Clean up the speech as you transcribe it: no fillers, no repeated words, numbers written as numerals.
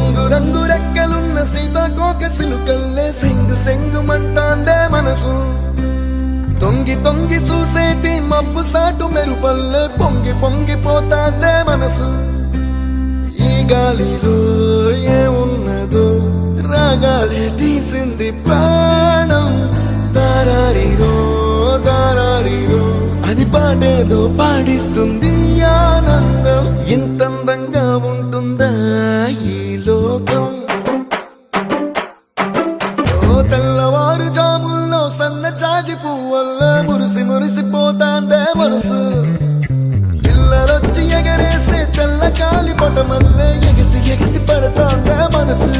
రంగు రంగు రెక్కలున్న సీతాకోక సిలుకల్లే సెంగు సెంగు మంటాందే మనసు తొంగి తొంగి చూసేటి మబ్బు సాటు మెరుపల్లే పొంగి పొంగిపోతాందే మనసు ఈ గాలిలో ఏమున్నదో రాగాలే తీసింది ప్రాణం దారారిరో దారారిరో అని పాడేదో పాడిస్తుంది ఆనందం ఇంతందంగా ఉంటుందా ఈ లోకం తెల్లవారు జాముల్లో సన్న జాజి పువ్వల్ల మురిసి మురిసిపోతాందే మనసు పిల్లలొచ్చి ఎగరేసే తెల్ల కాలి పటమల్లే ఎగిసి ఎగిసి పడతాందే మనసు